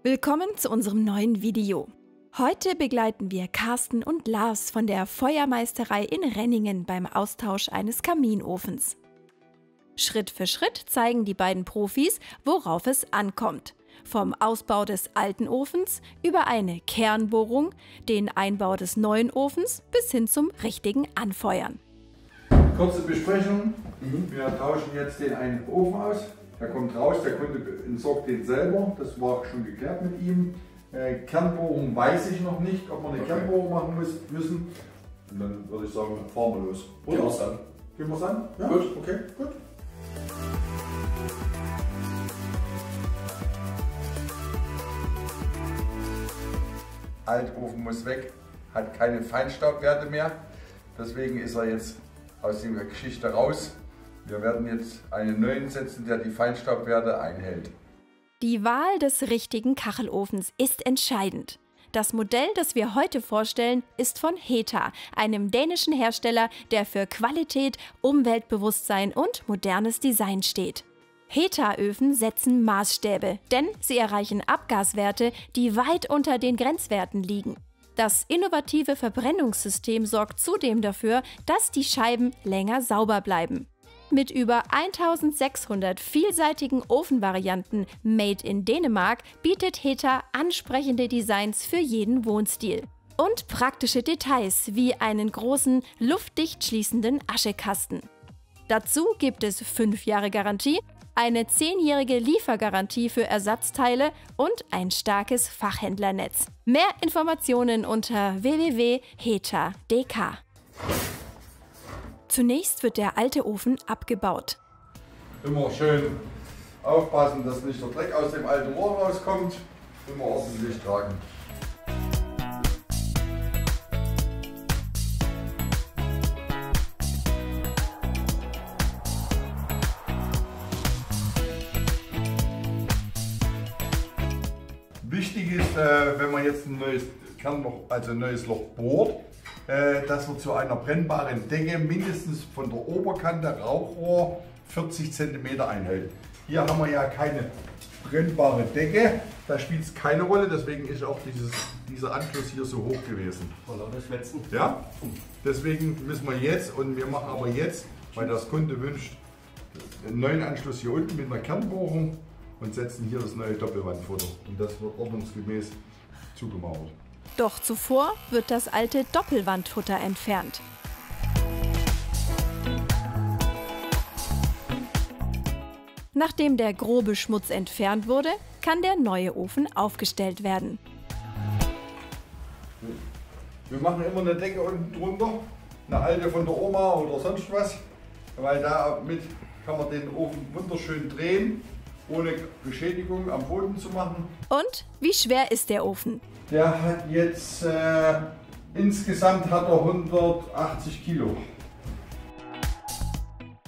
Willkommen zu unserem neuen Video. Heute begleiten wir Carsten und Lars von der Feuermeisterei in Renningen beim Austausch eines Kaminofens. Schritt für Schritt zeigen die beiden Profis, worauf es ankommt. Vom Ausbau des alten Ofens über eine Kernbohrung, den Einbau des neuen Ofens bis hin zum richtigen Anfeuern. Kurze Besprechung. Wir tauschen jetzt den einen Ofen aus. Der kommt raus, der Kunde entsorgt den selber. Das war schon geklärt mit ihm. Kernbohrung weiß ich noch nicht, ob wir eine Kernbohrung machen müssen. Und dann würde ich sagen, fahren wir los. Gehen wir es an? Gehen wir es an? Ja? Gut, okay, gut. Altofen muss weg, hat keine Feinstaubwerte mehr. Deswegen ist er jetzt aus der Geschichte raus. Wir werden jetzt einen neuen setzen, der die Feinstaubwerte einhält. Die Wahl des richtigen Kachelofens ist entscheidend. Das Modell, das wir heute vorstellen, ist von Heta, einem dänischen Hersteller, der für Qualität, Umweltbewusstsein und modernes Design steht. Heta-Öfen setzen Maßstäbe, denn sie erreichen Abgaswerte, die weit unter den Grenzwerten liegen. Das innovative Verbrennungssystem sorgt zudem dafür, dass die Scheiben länger sauber bleiben. Mit über 1600 vielseitigen Ofenvarianten made in Dänemark bietet Heta ansprechende Designs für jeden Wohnstil. Und praktische Details wie einen großen, luftdicht schließenden Aschekasten. Dazu gibt es 5 Jahre Garantie, eine 10-jährige Liefergarantie für Ersatzteile und ein starkes Fachhändlernetz. Mehr Informationen unter www.heta.dk. Zunächst wird der alte Ofen abgebaut. Immer schön aufpassen, dass nicht der Dreck aus dem alten Rohr rauskommt. Immer ordentlich tragen. Wichtig ist, wenn man jetzt ein neues Kernloch, also ein neues Loch bohrt, dass man zu einer brennbaren Decke mindestens von der Oberkante Rauchrohr 40 cm einhält. Hier haben wir ja keine brennbare Decke, da spielt es keine Rolle, deswegen ist auch dieser Anschluss hier so hoch gewesen. Ja, deswegen müssen wir jetzt, und wir machen aber jetzt, weil das Kunde wünscht, einen neuen Anschluss hier unten mit einer Kernbohrung und setzen hier das neue Doppelwandfutter. Und das wird ordnungsgemäß zugemauert. Doch zuvor wird das alte Doppelwandfutter entfernt. Nachdem der grobe Schmutz entfernt wurde, kann der neue Ofen aufgestellt werden. Wir machen immer eine Decke unten drunter, eine alte von der Oma oder sonst was, weil damit kann man den Ofen wunderschön drehen, ohne Beschädigung am Boden zu machen. Und wie schwer ist der Ofen? Der hat jetzt, insgesamt hat er 180 Kilo.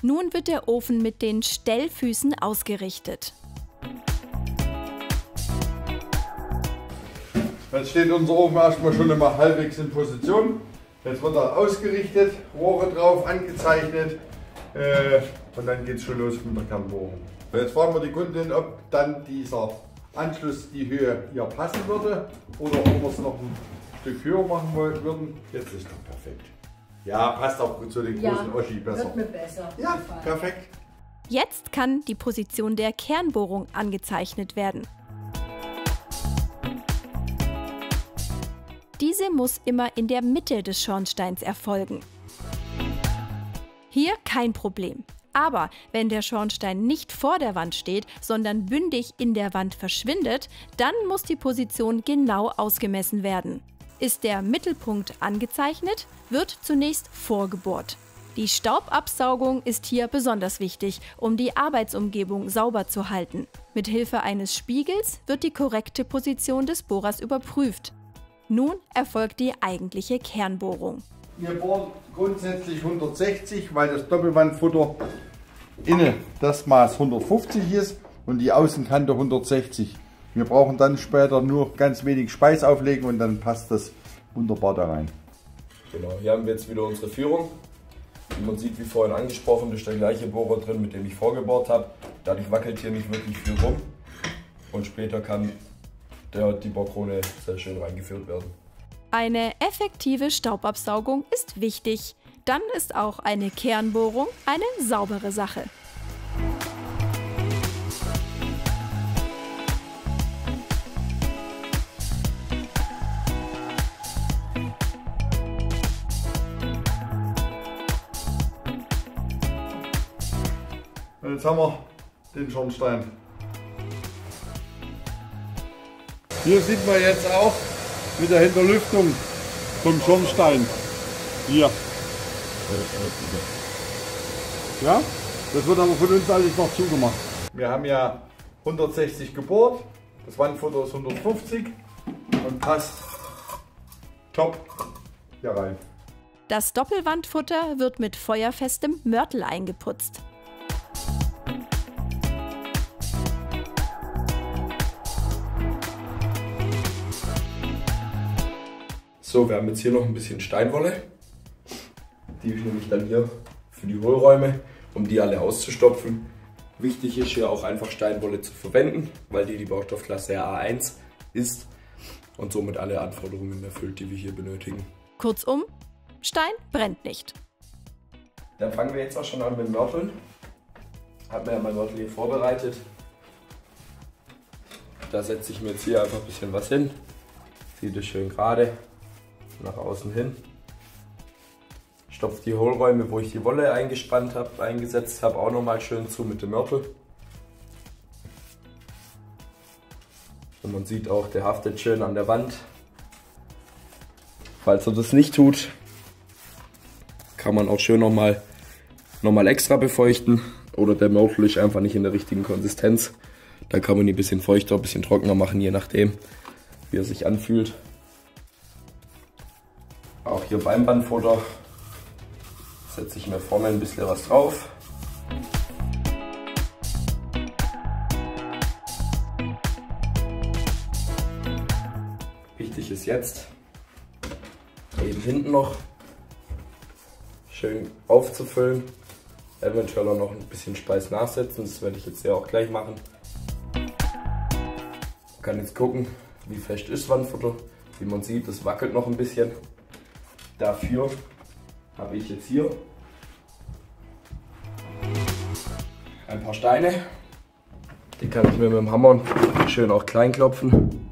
Nun wird der Ofen mit den Stellfüßen ausgerichtet. Jetzt steht unser Ofen erstmal schon immer halbwegs in Position. Jetzt wird er ausgerichtet, Rohre drauf, angezeichnet und dann geht es schon los mit der Kernbohrung. Jetzt fragen wir die Kundin, ob dann dieser Anschluss die Höhe hier passen würde oder ob wir es noch ein Stück höher machen würden. Jetzt ist das perfekt. Ja, passt auch gut zu den großen Oschi besser. Wird mir besser. Ja, perfekt. Jetzt kann die Position der Kernbohrung angezeichnet werden. Diese muss immer in der Mitte des Schornsteins erfolgen. Hier kein Problem. Aber wenn der Schornstein nicht vor der Wand steht, sondern bündig in der Wand verschwindet, dann muss die Position genau ausgemessen werden. Ist der Mittelpunkt angezeichnet, wird zunächst vorgebohrt. Die Staubabsaugung ist hier besonders wichtig, um die Arbeitsumgebung sauber zu halten. Mit Hilfe eines Spiegels wird die korrekte Position des Bohrers überprüft. Nun erfolgt die eigentliche Kernbohrung. Wir bohren grundsätzlich 160, weil das Doppelwandfutter innen das Maß 150 ist und die Außenkante 160. Wir brauchen dann später nur ganz wenig Speis auflegen und dann passt das wunderbar da rein. Genau, hier haben wir jetzt wieder unsere Führung. Wie man sieht, wie vorhin angesprochen, ist der gleiche Bohrer drin, mit dem ich vorgebohrt habe. Dadurch wackelt hier nicht wirklich viel rum. Und später kann die Bohrkrone sehr schön reingeführt werden. Eine effektive Staubabsaugung ist wichtig. Dann ist auch eine Kernbohrung eine saubere Sache. Und jetzt haben wir den Schornstein. Hier sieht man jetzt auch mit der Hinterlüftung vom Schornstein. Hier. Ja, das wird aber von uns alles noch zugemacht. Wir haben ja 160 gebohrt, das Wandfutter ist 150 und passt top hier rein. Das Doppelwandfutter wird mit feuerfestem Mörtel eingeputzt. So, wir haben jetzt hier noch ein bisschen Steinwolle. Die nehme ich dann hier für die Hohlräume, um die alle auszustopfen. Wichtig ist hier auch einfach Steinwolle zu verwenden, weil die Baustoffklasse A1 ist und somit alle Anforderungen erfüllt, die wir hier benötigen. Kurzum, Stein brennt nicht. Dann fangen wir jetzt auch schon an mit dem Mörteln. Habe mir ja mein Mörtel hier vorbereitet. Da setze ich mir jetzt hier einfach ein bisschen was hin. Zieht es schön gerade nach außen hin. Stopfe die Hohlräume, wo ich die Wolle eingesetzt habe, auch nochmal schön zu mit dem Mörtel. Und man sieht auch, der haftet schön an der Wand. Falls er das nicht tut, kann man auch schön nochmal extra befeuchten. Oder der Mörtel ist einfach nicht in der richtigen Konsistenz. Dann kann man ihn ein bisschen feuchter, ein bisschen trockener machen, je nachdem, wie er sich anfühlt. Auch hier beim Wandfutter setze ich mir vorne ein bisschen was drauf. Wichtig ist jetzt, eben hinten noch schön aufzufüllen. Eventuell auch noch ein bisschen Speis nachsetzen, das werde ich jetzt ja auch gleich machen. Man kann jetzt gucken, wie fest ist Wandfutter. Wie man sieht, das wackelt noch ein bisschen. Dafür habe ich jetzt hier ein paar Steine. Die kann ich mir mit dem Hammer schön auch klein klopfen.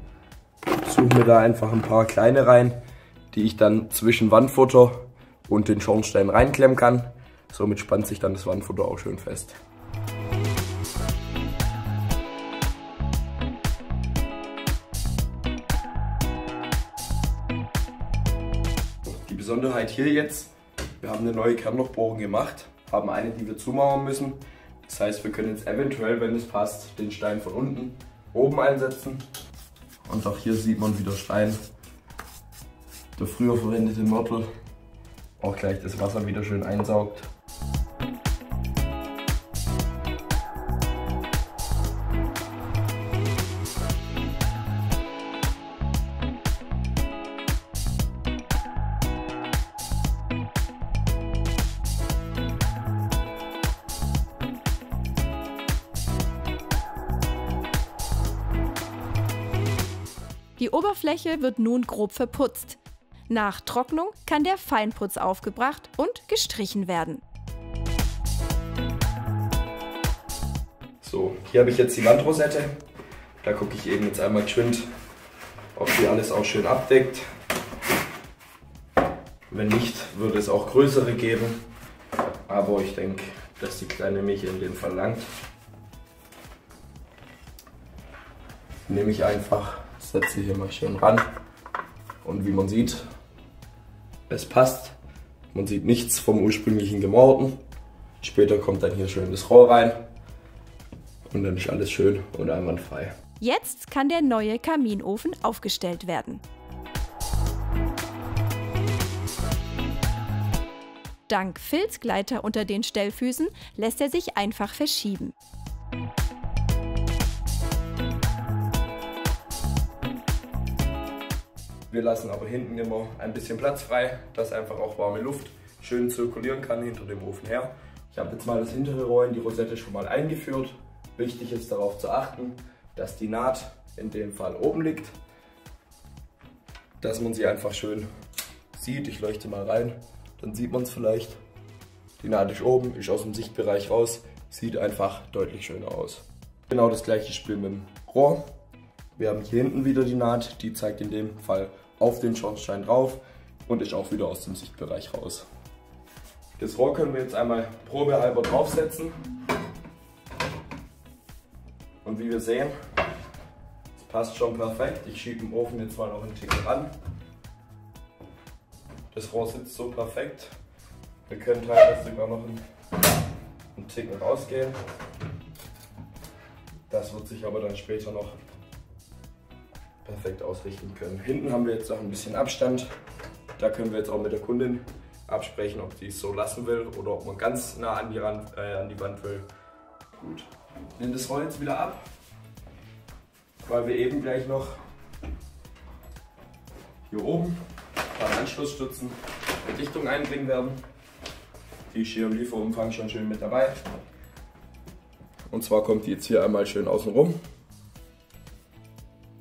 Suche mir da einfach ein paar kleine rein, die ich dann zwischen Wandfutter und den Schornstein reinklemmen kann. Somit spannt sich dann das Wandfutter auch schön fest. Die Besonderheit hier jetzt, wir haben eine neue Kernlochbohrung gemacht, haben eine, die wir zumauern müssen. Das heißt, wir können jetzt eventuell, wenn es passt, den Stein von unten oben einsetzen. Und auch hier sieht man, wie der Stein, der früher verwendete Mörtel, auch gleich das Wasser wieder schön einsaugt. Die Oberfläche wird nun grob verputzt. Nach Trocknung kann der Feinputz aufgebracht und gestrichen werden. So, hier habe ich jetzt die Wandrosette. Da gucke ich eben jetzt einmal geschwind, ob die alles auch schön abdeckt. Wenn nicht, würde es auch größere geben. Aber ich denke, dass die kleine Miche in dem Fall langt. Nehme ich einfach, setze hier mal schön ran. Und wie man sieht, es passt. Man sieht nichts vom ursprünglichen Gemauerten. Später kommt dann hier schön das Rohr rein. Und dann ist alles schön und einwandfrei. Jetzt kann der neue Kaminofen aufgestellt werden. Dank Filzgleiter unter den Stellfüßen lässt er sich einfach verschieben. Wir lassen aber hinten immer ein bisschen Platz frei, dass einfach auch warme Luft schön zirkulieren kann hinter dem Ofen her. Ich habe jetzt mal das hintere Rohr in die Rosette schon mal eingeführt. Wichtig ist darauf zu achten, dass die Naht in dem Fall oben liegt, dass man sie einfach schön sieht. Ich leuchte mal rein, dann sieht man es vielleicht. Die Naht ist oben, ist aus dem Sichtbereich raus, sieht einfach deutlich schöner aus. Genau das gleiche Spiel mit dem Rohr. Wir haben hier hinten wieder die Naht, die zeigt in dem Fall auf den Schornstein drauf und ist auch wieder aus dem Sichtbereich raus. Das Rohr können wir jetzt einmal probehalber draufsetzen. Und wie wir sehen, es passt schon perfekt. Ich schiebe den Ofen jetzt mal noch einen Ticken ran. Das Rohr sitzt so perfekt. Wir können teilweise sogar noch einen Ticken rausgehen. Das wird sich aber dann später noch perfekt ausrichten können. Hinten haben wir jetzt noch ein bisschen Abstand. Da können wir jetzt auch mit der Kundin absprechen, ob sie es so lassen will oder ob man ganz nah an die Wand will. Gut. Ich nehme das Rohr jetzt wieder ab, weil wir eben gleich noch hier oben ein paar Anschlussstützen der Dichtung einbringen werden. Die ist hier im Lieferumfang schon schön mit dabei. Und zwar kommt die jetzt hier einmal schön außen rum,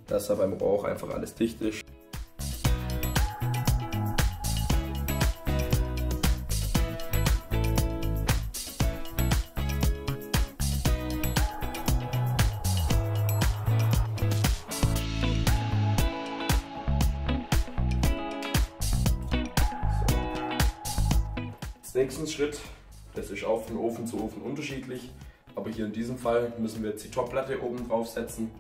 dass da beim Rohr auch einfach alles dicht ist. Nächsten Schritt, das ist auch von Ofen zu Ofen unterschiedlich, aber hier in diesem Fall müssen wir jetzt die Topplatte oben drauf setzen,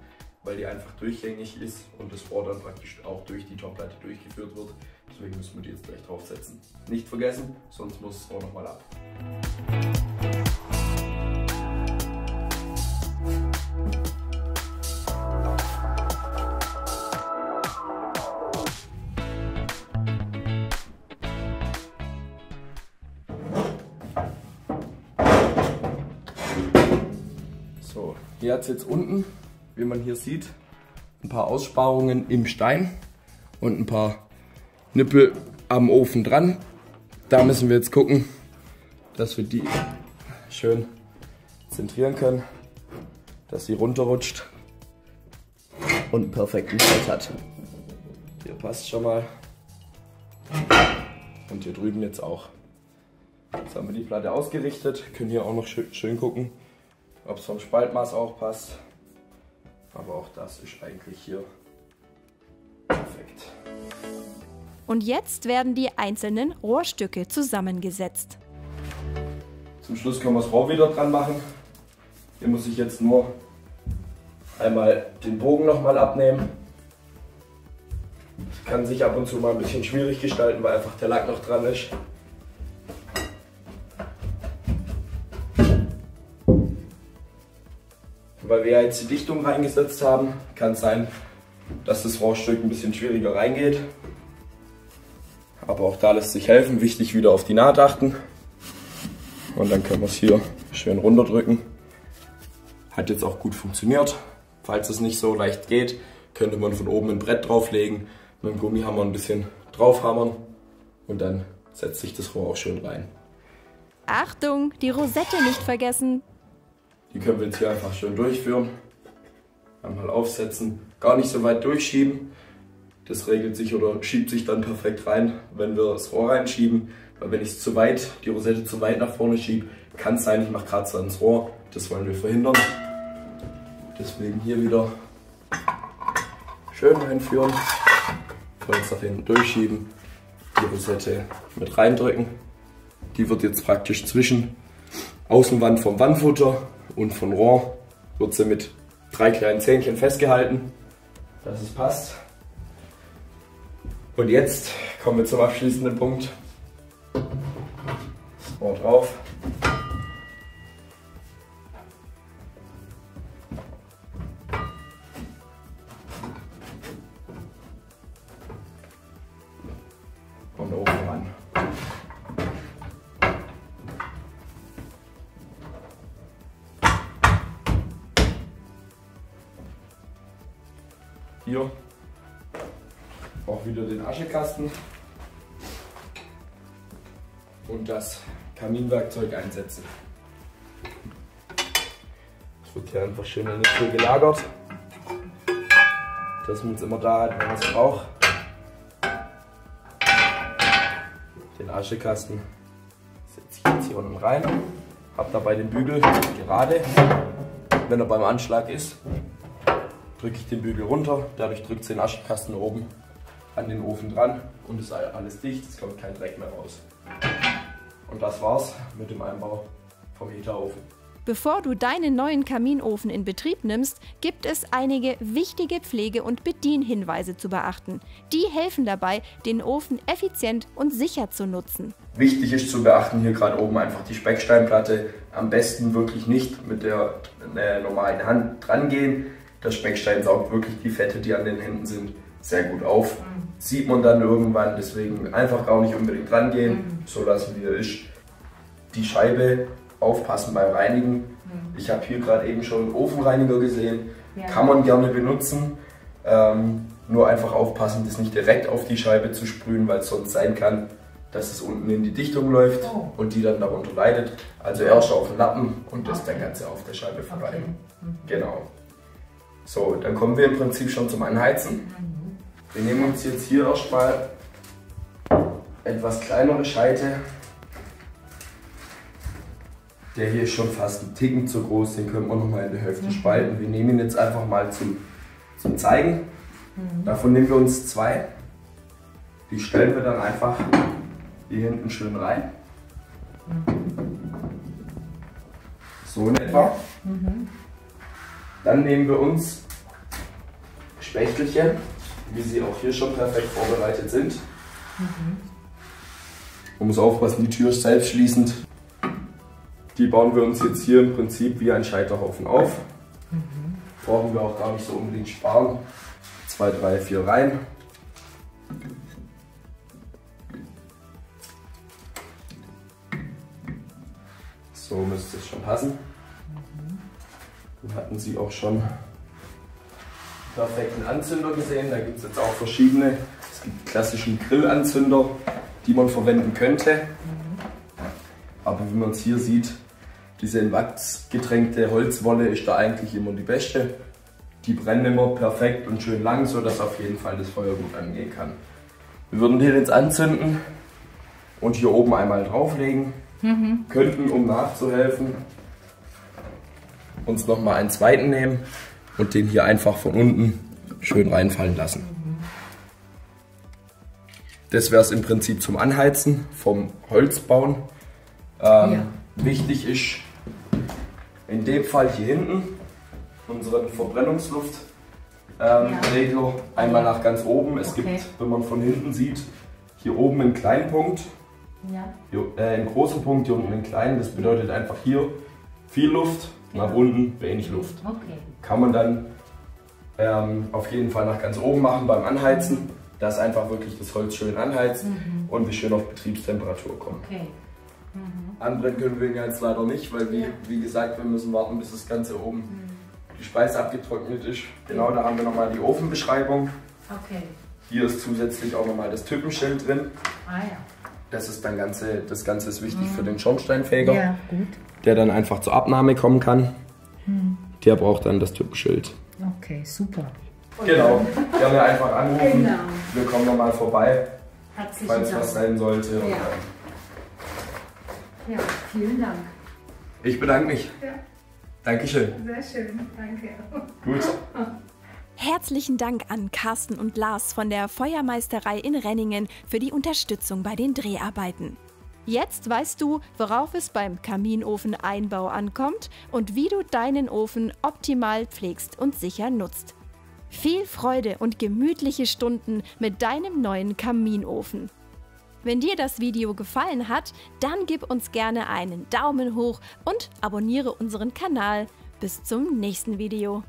weil die einfach durchgängig ist und das Rohr dann praktisch auch durch die Topplatte durchgeführt wird. Deswegen müssen wir die jetzt gleich drauf setzen. Nicht vergessen, sonst muss das Rohr nochmal ab. So, hier hat es jetzt unten, wie man hier sieht, ein paar Aussparungen im Stein und ein paar Nippel am Ofen dran. Da müssen wir jetzt gucken, dass wir die schön zentrieren können, dass sie runterrutscht und einen perfekten Schnitt hat. Hier passt schon mal und hier drüben jetzt auch. Jetzt haben wir die Platte ausgerichtet, können hier auch noch schön gucken, ob es vom Spaltmaß auch passt. Aber auch das ist eigentlich hier perfekt. Und jetzt werden die einzelnen Rohrstücke zusammengesetzt. Zum Schluss können wir das Rohr wieder dran machen. Hier muss ich jetzt nur einmal den Bogen nochmal abnehmen. Das kann sich ab und zu mal ein bisschen schwierig gestalten, weil einfach der Lack noch dran ist. Weil wir ja jetzt die Dichtung reingesetzt haben, kann es sein, dass das Rohrstück ein bisschen schwieriger reingeht. Aber auch da lässt sich helfen. Wichtig, wieder auf die Naht achten. Und dann können wir es hier schön runterdrücken. Hat jetzt auch gut funktioniert. Falls es nicht so leicht geht, könnte man von oben ein Brett drauflegen, mit dem Gummihammer ein bisschen draufhammern und dann setzt sich das Rohr auch schön rein. Achtung, die Rosette nicht vergessen. Die können wir jetzt hier einfach schön durchführen. Einmal aufsetzen, gar nicht so weit durchschieben. Das regelt sich oder schiebt sich dann perfekt rein, wenn wir das Rohr reinschieben. Weil wenn ich die Rosette zu weit nach vorne schiebe, kann es sein, ich mache Kratzer ins Rohr. Das wollen wir verhindern. Deswegen hier wieder schön einführen, kurz nach hinten durchschieben, die Rosette mit reindrücken. Die wird jetzt praktisch zwischen Außenwand vom Wandfutter und von Rohr, wird sie mit 3 kleinen Zähnchen festgehalten, dass es passt. Und jetzt kommen wir zum abschließenden Punkt. Das Rohr drauf. Und oben ran. Hier auch wieder den Aschekasten und das Kaminwerkzeug einsetzen. Das wird hier einfach schön in der Tür gelagert. dass man es immer da hat, wenn man es braucht. Den Aschekasten setze ich jetzt hier unten rein. Hab dabei den Bügel gerade. Wenn er beim Anschlag ist, drücke ich den Bügel runter. Dadurch drückt den Aschekasten oben an den Ofen dran und ist alles dicht. Es kommt kein Dreck mehr raus. Und das war's mit dem Einbau vom Heaterofen. Bevor du deinen neuen Kaminofen in Betrieb nimmst, gibt es einige wichtige Pflege- und Bedienhinweise zu beachten. Die helfen dabei, den Ofen effizient und sicher zu nutzen. Wichtig ist zu beachten hier gerade oben einfach die Specksteinplatte. Am besten wirklich nicht mit der normalen Hand dran gehen. Der Speckstein saugt wirklich die Fette, die an den Händen sind, sehr gut auf. Sieht man dann irgendwann, deswegen einfach gar nicht unbedingt dran gehen, so lassen wie er ist. Die Scheibe aufpassen beim Reinigen. Ich habe hier gerade eben schon einen Ofenreiniger gesehen, kann man gerne benutzen. Nur einfach aufpassen, das nicht direkt auf die Scheibe zu sprühen, weil es sonst sein kann, dass es unten in die Dichtung läuft und die dann darunter leidet. Also erst auf den Lappen und das dann Ganze auf der Scheibe verreiben. Genau. So, dann kommen wir im Prinzip schon zum Anheizen. Wir nehmen uns jetzt hier erstmal etwas kleinere Scheite. Der hier ist schon fast einen Ticken zu groß, den können wir nochmal in der Hälfte spalten. Wir nehmen ihn jetzt einfach mal zum Zeigen. Davon nehmen wir uns 2. Die stellen wir dann einfach hier hinten schön rein. So in etwa. Dann nehmen wir uns Spechtelchen, wie sie auch hier schon perfekt vorbereitet sind. Man muss aufpassen, die Tür ist selbstschließend. Die bauen wir uns jetzt hier im Prinzip wie ein Scheiterhaufen auf. Brauchen wir auch gar nicht so unbedingt sparen. 2, 3, 4 rein. So müsste es schon passen. Dann hatten Sie auch schon perfekten Anzünder gesehen. Da gibt es jetzt auch verschiedene. Es gibt klassischen Grillanzünder, die man verwenden könnte. Aber wie man es hier sieht, diese in Wachs getränkte Holzwolle ist da eigentlich immer die beste. Die brennen immer perfekt und schön lang, sodass auf jeden Fall das Feuer gut angehen kann. Wir würden den jetzt anzünden und hier oben einmal drauflegen. Könnten, um nachzuhelfen, uns nochmal einen zweiten nehmen und den hier einfach von unten schön reinfallen lassen. Das wäre es im Prinzip zum Anheizen vom Holzbauen. Wichtig ist in dem Fall hier hinten unseren Verbrennungsluftregler einmal nach ganz oben. Es gibt, wenn man von hinten sieht, hier oben einen kleinen Punkt, hier, einen großen Punkt, hier unten einen kleinen. Das bedeutet einfach hier viel Luft, nach unten wenig Luft. Kann man dann auf jeden Fall nach ganz oben machen beim Anheizen, dass einfach wirklich das Holz schön anheizt und wir schön auf Betriebstemperatur kommen. Anbrennen können wir ihn jetzt leider nicht, weil wie gesagt, wir müssen warten, bis das Ganze oben die Speise abgetrocknet ist. Genau, da haben wir nochmal die Ofenbeschreibung. Hier ist zusätzlich auch nochmal das Typenschild drin. Das ist dann das Ganze ist wichtig für den Schornsteinfeger, der dann einfach zur Abnahme kommen kann. Der braucht dann das Typenschild. Okay, super. Genau, gerne einfach anrufen. Wir kommen nochmal vorbei, falls Dank. was sein sollte. Ja, vielen Dank. Ich bedanke mich. Dankeschön. Sehr schön, danke. Gut. Herzlichen Dank an Carsten und Lars von der Feuermeisterei in Renningen für die Unterstützung bei den Dreharbeiten. Jetzt weißt du, worauf es beim Kaminofeneinbau ankommt und wie du deinen Ofen optimal pflegst und sicher nutzt. Viel Freude und gemütliche Stunden mit deinem neuen Kaminofen. Wenn dir das Video gefallen hat, dann gib uns gerne einen Daumen hoch und abonniere unseren Kanal. Bis zum nächsten Video.